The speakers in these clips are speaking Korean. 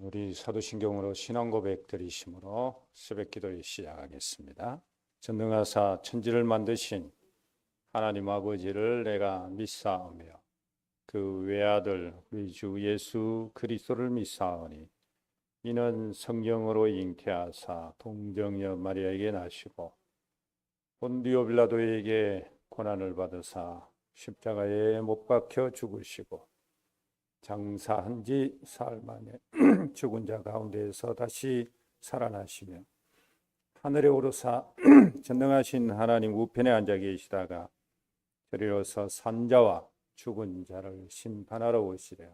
우리 사도신경으로 신앙 고백 드리심으로 새벽 기도를 시작하겠습니다. 전능하사 천지를 만드신 하나님 아버지를 내가 믿사오며 그 외아들 우리 주 예수 그리스도를 믿사오니 이는 성령으로 잉태하사 동정녀 마리아에게 나시고 본디오 빌라도에게 고난을 받으사 십자가에 못 박혀 죽으시고 장사한 지 사흘 만에 죽은 자 가운데에서 다시 살아나시며 하늘에 오르사 전능하신 하나님 우편에 앉아 계시다가 저리로서 산자와 죽은 자를 심판하러 오시려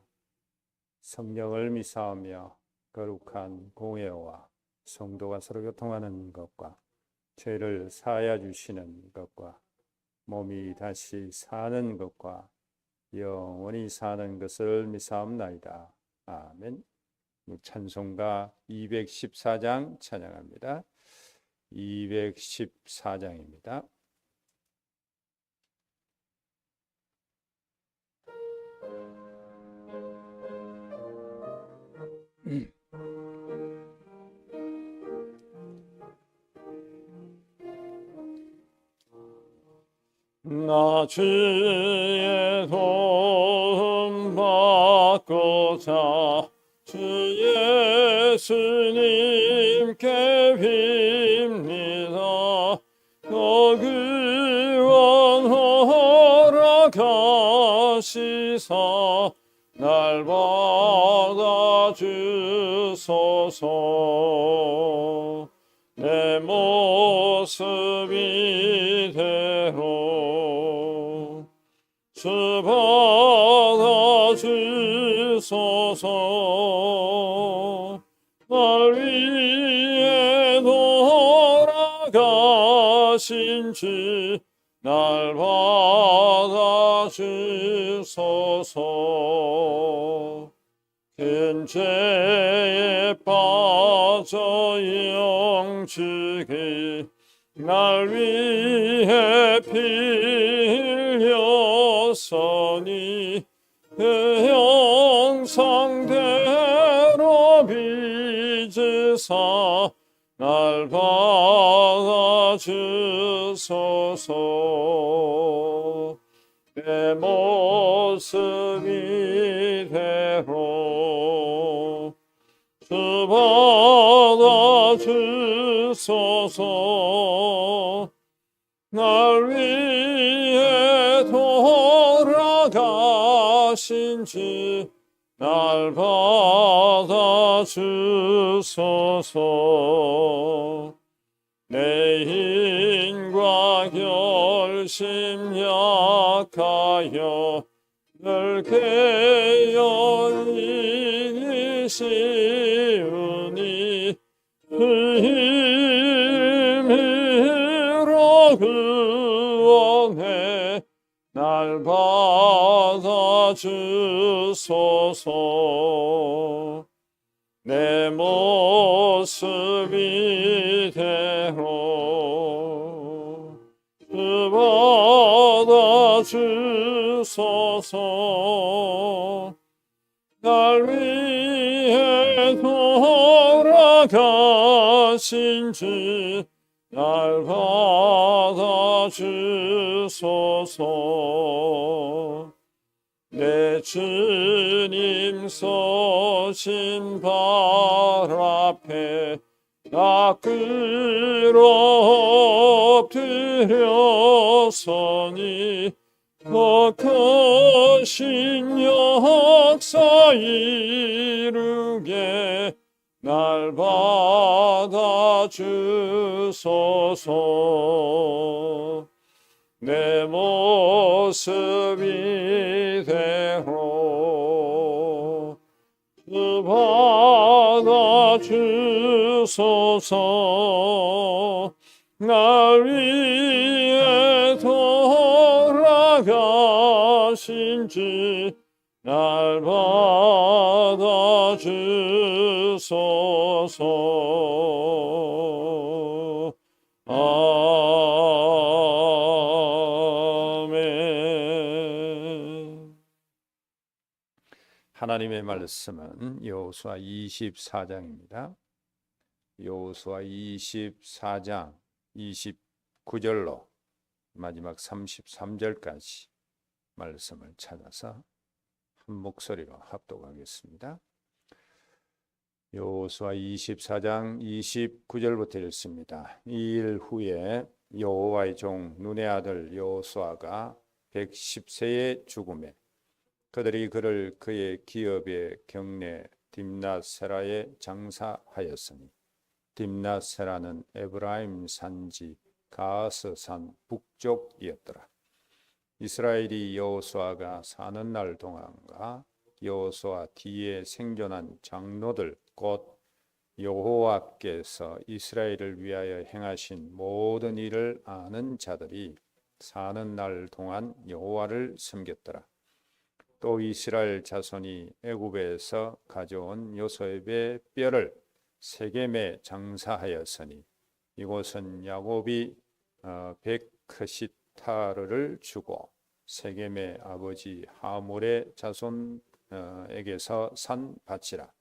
성령을 믿사오며 거룩한 공회와 성도가 서로 교통하는 것과 죄를 사하여 주시는 것과 몸이 다시 사는 것과 영원히 사는 것을 믿사옵나이다. 아멘. 찬송가 214장 찬양합니다. 214장입니다. 나 주의 도움 받고자 주 예수님께 빕니다. 더 구원하러 가시사 날 받아주소서. 내 모습 이대로 주 받아주소서. 날 위해 돌아가신 주 날 받아주소서. 큰 죄에 빠져 영죽이 날 위해 피 흘렸으니 그 형상대로 빚으사 날 받아주소서. 내 모습 이대로 주 받아주소서. 날 위해 돌아가신 주 날 받아주소서. 내 힘과 결심 약하여 늘 깨어 있기 쉬우니 그 힘으로 구원해 날 받아주소서. 내 모습 이대로 주 받아주소서. 날 위해 돌아가신 주 날 받아주소서. 내 주님 서신 발 앞에 나 끌어 엎드렸으니 더 크신 역사 이루게 날 받아주소서. 내 모습 이대로 주 받아주소서. 날 위해 돌아가신 주 날 받아주소서. 아멘. 하나님의 말씀은 여호수아 24장입니다. 여호수아 24장 29절로 마지막 33절까지 말씀을 찾아서 한 목소리로 합독하겠습니다. 여호수아 24장 29절부터 읽습니다. 이 일 후에 여호와의 종 눈의 아들 여호수아가 110세에 죽음에 그들이 그를 그의 기업의 경내 딥낫세라에 장사하였으니 딥낫세라는 에브라임 산지 가스 산 북쪽이었더라. 이스라엘이 여호수아가 사는 날 동안과 여호수아 뒤에 생존한 장로들 곧 여호와께서 이스라엘을 위하여 행하신 모든 일을 아는 자들이 사는 날 동안 여호와를 섬겼더라. 또 이스라엘 자손이 애굽에서 가져온 요셉의 뼈를 세겜에 장사하였으니 이곳은 야곱이 베크시타르를 주고 세겜의 아버지 하몰의 자손에게서 산 밭이라.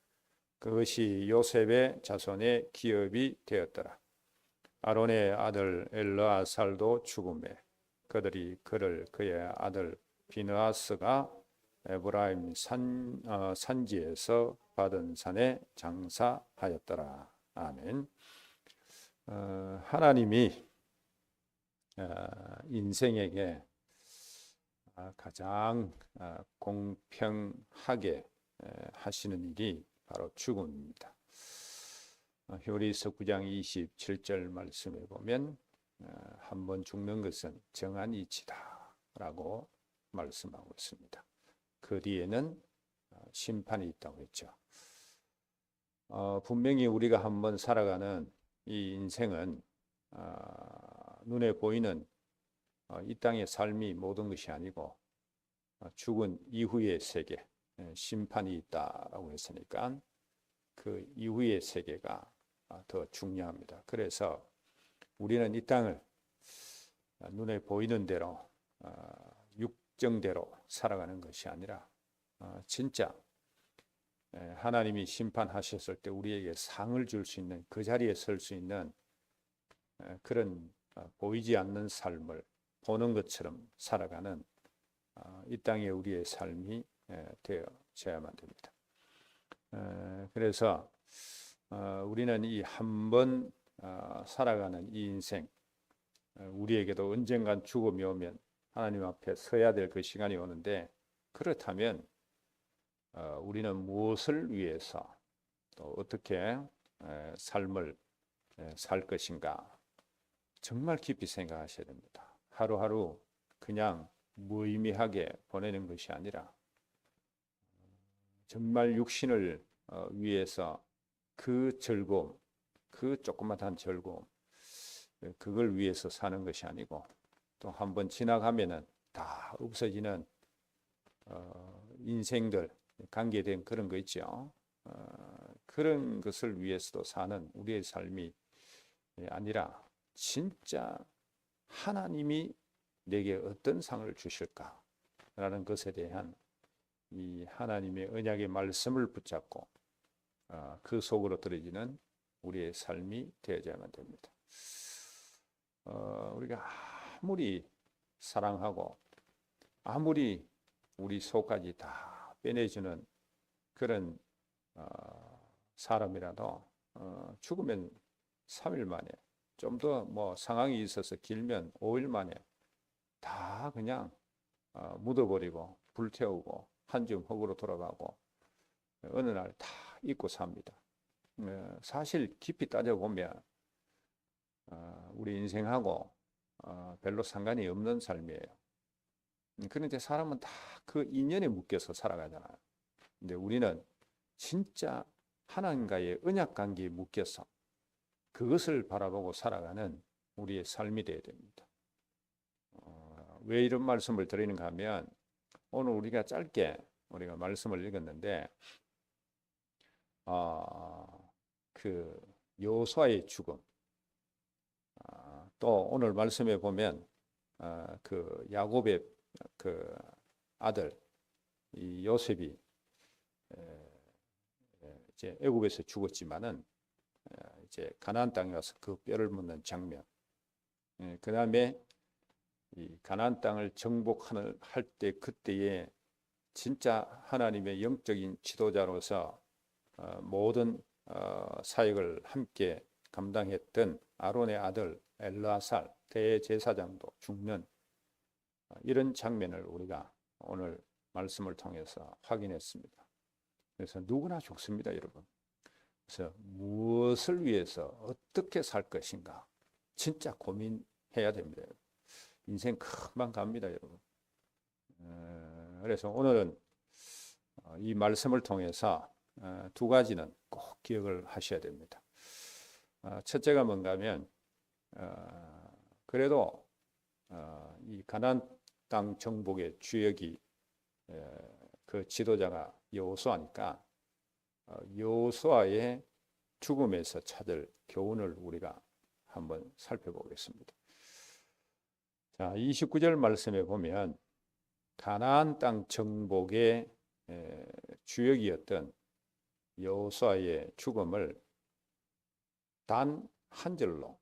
그것이 요셉의 자손의 기업이 되었더라. 아론의 아들 엘르아살도 죽음에 그들이 그를 그의 아들 비느하스가 에브라임 산지에서 받은 산에 장사하였더라. 아멘. 하나님이 인생에게 가장 공평하게 하시는 일이 바로 죽음입니다. 히브리서 9장 27절 말씀에 보면 한 번 죽는 것은 정한 이치다 라고 말씀하고 있습니다. 그 뒤에는 심판이 있다고 했죠. 분명히 우리가 한번 살아가는 이 인생은 눈에 보이는 이 땅의 삶이 모든 것이 아니고 죽은 이후의 세계, 심판이 있다라고 했으니까 그 이후의 세계가 더 중요합니다. 그래서 우리는 이 땅을 눈에 보이는 대로 육정대로 살아가는 것이 아니라 진짜 하나님이 심판하셨을 때 우리에게 상을 줄 수 있는 그 자리에 설 수 있는 그런 보이지 않는 삶을 보는 것처럼 살아가는 이 땅의 우리의 삶이 되어져야만 됩니다. 그래서 우리는 이 한 번 살아가는 이 인생, 우리에게도 언젠간 죽음이 오면 하나님 앞에 서야 될 그 시간이 오는데, 그렇다면 우리는 무엇을 위해서 또 어떻게 삶을 살 것인가 정말 깊이 생각하셔야 됩니다. 하루하루 그냥 무의미하게 보내는 것이 아니라 정말 육신을 위해서 그 즐거움, 그 조그마한 즐거움, 그걸 위해서 사는 것이 아니고 또 한번 지나가면은 다 없어지는 인생들, 관계된 그런 거 있죠. 그런 것을 위해서도 사는 우리의 삶이 아니라 진짜 하나님이 내게 어떤 상을 주실까라는 것에 대한 이 하나님의 언약의 말씀을 붙잡고 그 속으로 들어지는 우리의 삶이 되어야만 됩니다. 우리가 아무리 사랑하고 아무리 우리 속까지 다 빼내주는 그런 사람이라도 죽으면 3일 만에, 좀 더 뭐 상황이 있어서 길면 5일 만에 다 그냥 묻어버리고 불태우고 한 줌 흙으로 돌아가고 어느 날 다 잊고 삽니다. 사실 깊이 따져보면 우리 인생하고 별로 상관이 없는 삶이에요. 그런데 사람은 다 그 인연에 묶여서 살아가잖아요. 근데 우리는 진짜 하나님과의 언약 관계에 묶여서 그것을 바라보고 살아가는 우리의 삶이 되어야 됩니다. 왜 이런 말씀을 드리는가 하면, 오늘 우리가 짧게 우리가 말씀을 읽었는데 그 여호수아의 죽음, 또 오늘 말씀에 보면 그 야곱의 그 아들 이 요셉이 이제 애굽에서 죽었지만은 이제 가나안 땅에 와서 그 뼈를 묻는 장면. 그다음에 이 가나안 땅을 정복할 때 그때에 진짜 하나님의 영적인 지도자로서 모든 사역을 함께 감당했던 아론의 아들 엘르아살 대제사장도 죽는 이런 장면을 우리가 오늘 말씀을 통해서 확인했습니다. 그래서 누구나 죽습니다, 여러분. 그래서 무엇을 위해서 어떻게 살 것인가 진짜 고민해야 됩니다. 인생 금방 갑니다, 여러분. 그래서 오늘은 이 말씀을 통해서 두 가지는 꼭 기억을 하셔야 됩니다. 첫째가 뭔가 하면 그래도 이 가나안 땅 정복의 주역이 그 지도자가 여호수아니까 여호수아의 죽음에서 찾을 교훈을 우리가 한번 살펴보겠습니다. 자, 29절 말씀에 보면 가나안 땅 정복의 주역이었던 여호수아의 죽음을 단 한 절로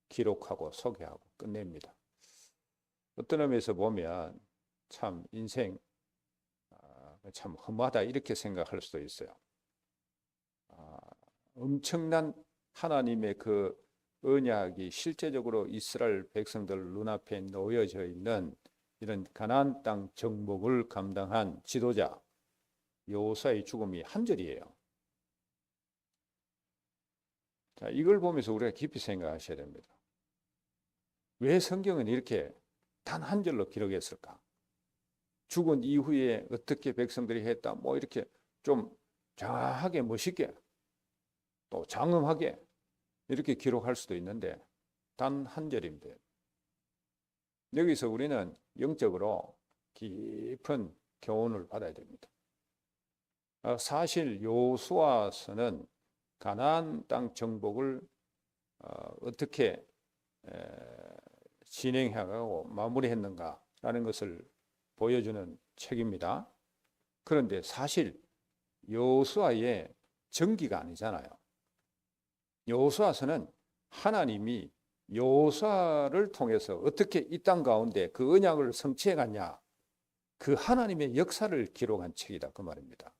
기록하고 소개하고 끝냅니다. 어떤 의미에서 보면 참 인생 참 허무하다 이렇게 생각할 수도 있어요. 엄청난 하나님의 그 언약이 실제적으로 이스라엘 백성들 눈앞에 놓여져 있는 이런 가나안 땅 정복을 감당한 지도자 여호수아의 죽음이 한 절이에요. 자, 이걸 보면서 우리가 깊이 생각하셔야 됩니다. 왜 성경은 이렇게 단 한 절로 기록했을까? 죽은 이후에 어떻게 백성들이 했다, 뭐 이렇게 좀 장하게 멋있게 또 장엄하게 이렇게 기록할 수도 있는데 단 한 절입니다. 여기서 우리는 영적으로 깊은 교훈을 받아야 됩니다. 사실 여호수아서는 가나안 땅 정복을 어떻게 진행하고 마무리했는가라는 것을 보여주는 책입니다. 그런데 사실 여호수아의 전기가 아니잖아요. 여호수아서는 하나님이 여호수아를 통해서 어떻게 이 땅 가운데 그 언약을 성취해 갔냐, 그 하나님의 역사를 기록한 책이다 그 말입니다.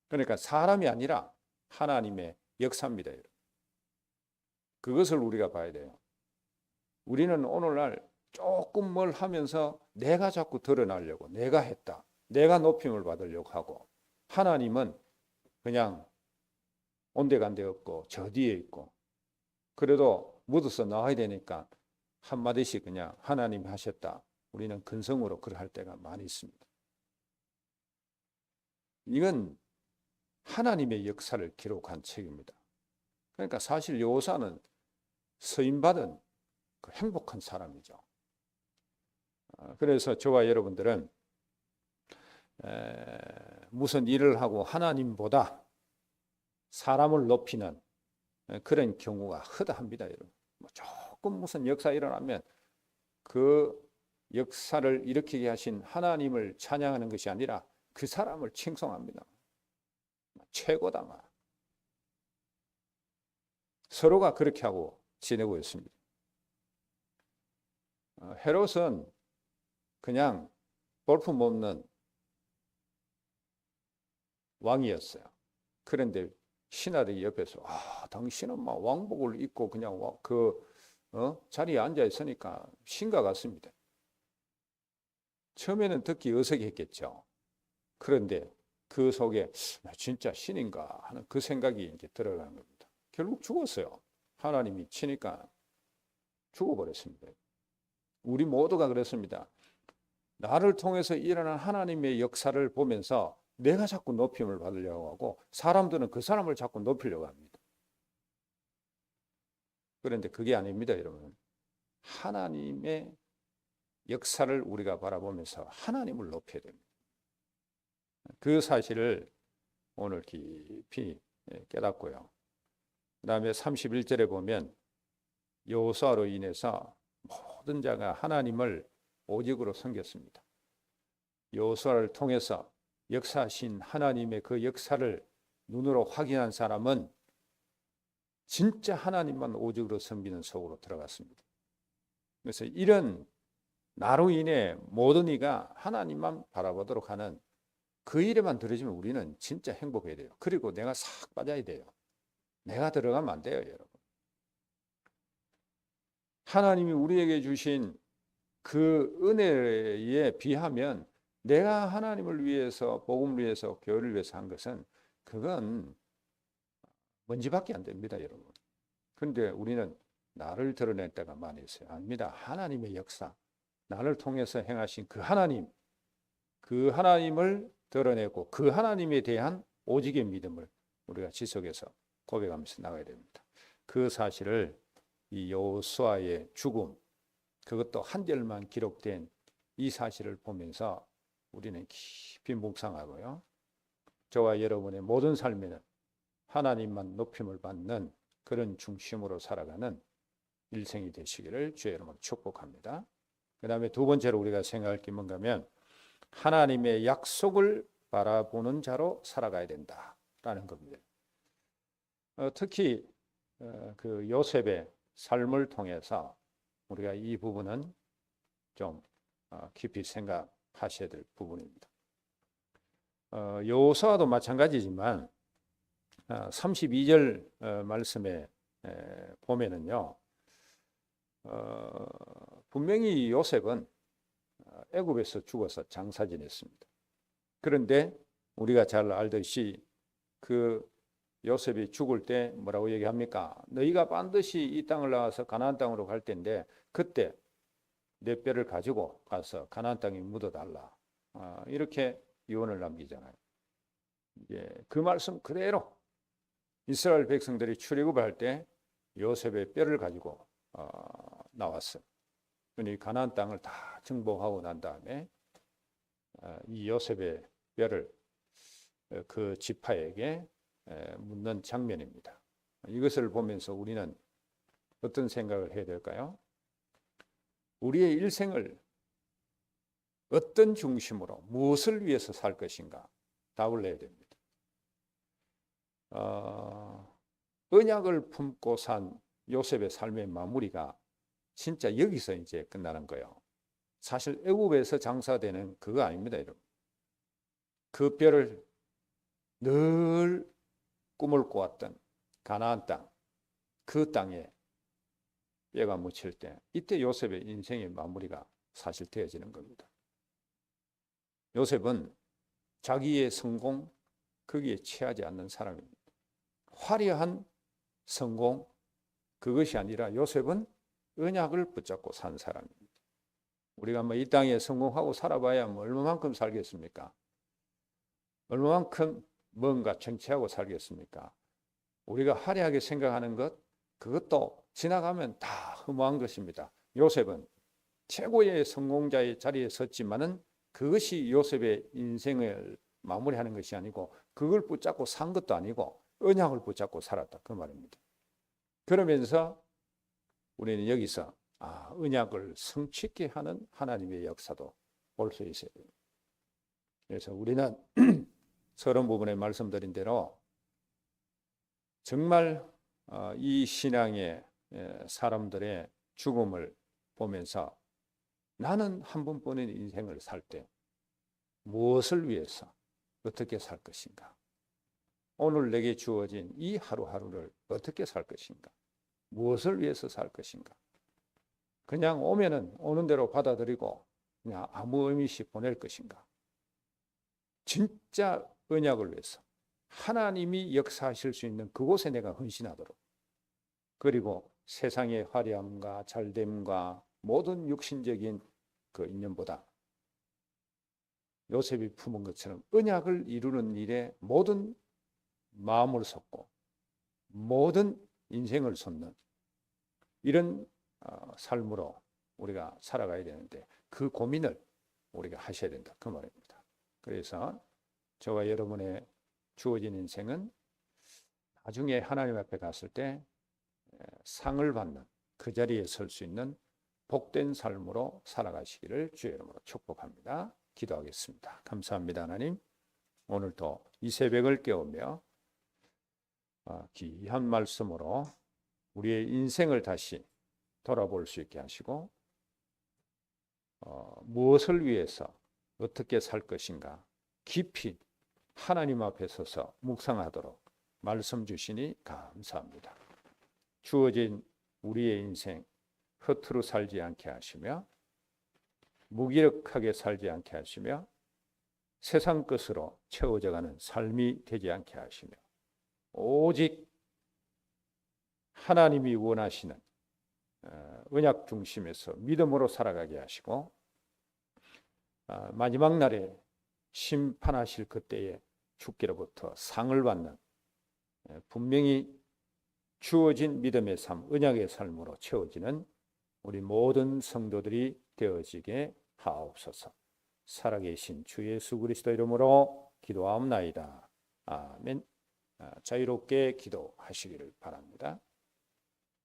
그러니까 사람이 아니라 하나님의 역사입니다. 그것을 우리가 봐야 돼요. 우리는 오늘날 조금 뭘 하면서 내가 자꾸 드러나려고, 내가 했다, 내가 높임을 받으려고 하고, 하나님은 그냥 온데간데 없고 저 뒤에 있고, 그래도 묻어서 나와야 되니까 한마디씩 그냥 하나님이 하셨다, 우리는 근성으로 그럴 때가 많이 있습니다. 이건 하나님의 역사를 기록한 책입니다. 그러니까 사실 여호수아는 서임받은 그 행복한 사람이죠. 그래서 저와 여러분들은 무슨 일을 하고 하나님보다 사람을 높이는 그런 경우가 허다합니다, 여러분. 조금 무슨 역사 일어나면 그 역사를 일으키게 하신 하나님을 찬양하는 것이 아니라 그 사람을 칭송합니다. 최고다 말. 서로가 그렇게 하고 지내고 있습니다. 헤롯은 그냥 볼품없는 왕이었어요. 그런데 신하들이 옆에서 당신은 막 왕복을 입고 그냥 자리에 앉아 있으니까 신과 같습니다. 처음에는 듣기 어색했겠죠. 그런데 그 속에 진짜 신인가 하는 그 생각이 이제 들어가는 겁니다. 결국 죽었어요. 하나님이 치니까 죽어버렸습니다. 우리 모두가 그렇습니다. 나를 통해서 일어난 하나님의 역사를 보면서 내가 자꾸 높임을 받으려고 하고, 사람들은 그 사람을 자꾸 높이려고 합니다. 그런데 그게 아닙니다, 여러분. 하나님의 역사를 우리가 바라보면서 하나님을 높여야 됩니다. 그 사실을 오늘 깊이 깨닫고요. 그 다음에 31절에 보면 여호수아로 인해서 모든 자가 하나님을 오직으로 섬겼습니다. 여호수아를 통해서 역사하신 하나님의 그 역사를 눈으로 확인한 사람은 진짜 하나님만 오직으로 섬기는 속으로 들어갔습니다. 그래서 이런 나로 인해 모든 이가 하나님만 바라보도록 하는 그 일에만 들어지면 우리는 진짜 행복해야 돼요. 그리고 내가 싹 빠져야 돼요. 내가 들어가면 안 돼요, 여러분. 하나님이 우리에게 주신 그 은혜에 비하면 내가 하나님을 위해서, 복음을 위해서, 교회를 위해서 한 것은 그건 먼지밖에 안 됩니다, 여러분. 그런데 우리는 나를 드러낼 때가 많이 있어요. 아닙니다. 하나님의 역사, 나를 통해서 행하신 그 하나님을 드러내고 그 하나님에 대한 오직의 믿음을 우리가 지속해서 고백하면서 나가야 됩니다. 그 사실을 이 여호수아의 죽음, 그것도 한 절만 기록된 이 사실을 보면서 우리는 깊이 묵상하고요. 저와 여러분의 모든 삶에는 하나님만 높임을 받는 그런 중심으로 살아가는 일생이 되시기를 주의 이름으로 축복합니다. 그 다음에 두 번째로 우리가 생각할 게 뭔가 하면 하나님의 약속을 바라보는 자로 살아가야 된다라는 겁니다. 특히 그 요셉의 삶을 통해서 우리가 이 부분은 좀 깊이 생각하셔야 될 부분입니다. 여호수아도 마찬가지지만 32절 말씀에 보면은요, 분명히 요셉은 애굽에서 죽어서 장사 지냈습니다. 그런데 우리가 잘 알듯이 그 요셉이 죽을 때 뭐라고 얘기합니까? 너희가 반드시 이 땅을 나와서 가나안 땅으로 갈 텐데 그때 내 뼈를 가지고 가서 가나안 땅에 묻어달라. 이렇게 유언을 남기잖아요. 그 말씀 그대로 이스라엘 백성들이 출애굽할 때 요셉의 뼈를 가지고 나왔어요. 그러니 가나안 땅을 다 정복하고 난 다음에 이 요셉의 뼈를 그 지파에게 묻는 장면입니다. 이것을 보면서 우리는 어떤 생각을 해야 될까요? 우리의 일생을 어떤 중심으로 무엇을 위해서 살 것인가 답을 내야 됩니다. 언약을 품고 산 요셉의 삶의 마무리가 진짜 여기서 이제 끝나는 거예요. 사실 애굽에서 장사되는 그거 아닙니다, 여러분. 그 뼈를 늘 꿈을 꾸었던 가나안 땅, 그 땅에 뼈가 묻힐 때 이때 요셉의 인생의 마무리가 사실 되어지는 겁니다. 요셉은 자기의 성공 거기에 취하지 않는 사람입니다. 화려한 성공 그것이 아니라 요셉은 언약을 붙잡고 산 사람입니다. 우리가 뭐 이 땅에 성공하고 살아봐야 뭐 얼마만큼 살겠습니까? 얼마만큼 뭔가 정치하고 살겠습니까? 우리가 화려하게 생각하는 것 그것도 지나가면 다 허무한 것입니다. 요셉은 최고의 성공자의 자리에 섰지만은 그것이 요셉의 인생을 마무리하는 것이 아니고 그걸 붙잡고 산 것도 아니고 언약을 붙잡고 살았다 그 말입니다. 그러면서 우리는 여기서 언약을 성취케 하는 하나님의 역사도 볼 수 있어요. 그래서 우리는 서론 부분에 말씀드린 대로 정말 이 신앙의 사람들의 죽음을 보면서 나는 한 번뿐인 인생을 살 때 무엇을 위해서 어떻게 살 것인가? 오늘 내게 주어진 이 하루하루를 어떻게 살 것인가? 무엇을 위해서 살 것인가? 그냥 오면은 오는 대로 받아들이고 그냥 아무 의미 없이 보낼 것인가? 진짜 언약을 위해서 하나님이 역사하실 수 있는 그곳에 내가 헌신하도록 그리고 세상의 화려함과 잘됨과 모든 육신적인 그 인연보다 요셉이 품은 것처럼 언약을 이루는 일에 모든 마음을 쏟고 모든 인생을 쏟는 이런 삶으로 우리가 살아가야 되는데 그 고민을 우리가 하셔야 된다 그 말입니다. 그래서 저와 여러분의 주어진 인생은 나중에 하나님 앞에 갔을 때 상을 받는 그 자리에 설 수 있는 복된 삶으로 살아가시기를 주의 이름으로 축복합니다. 기도하겠습니다. 감사합니다. 하나님, 오늘도 이 새벽을 깨우며 귀한 말씀으로 우리의 인생을 다시 돌아볼 수 있게 하시고 무엇을 위해서 어떻게 살 것인가 깊이 하나님 앞에 서서 묵상하도록 말씀 주시니 감사합니다. 주어진 우리의 인생 허투루 살지 않게 하시며 무기력하게 살지 않게 하시며 세상 것으로 채워져가는 삶이 되지 않게 하시며 오직 하나님이 원하시는 언약 중심에서 믿음으로 살아가게 하시고 마지막 날에 심판하실 그때에 주께로부터 상을 받는 분명히 주어진 믿음의 삶, 언약의 삶으로 채워지는 우리 모든 성도들이 되어지게 하옵소서. 살아계신 주 예수 그리스도 이름으로 기도하옵나이다. 아멘. 자유롭게 기도하시기를 바랍니다.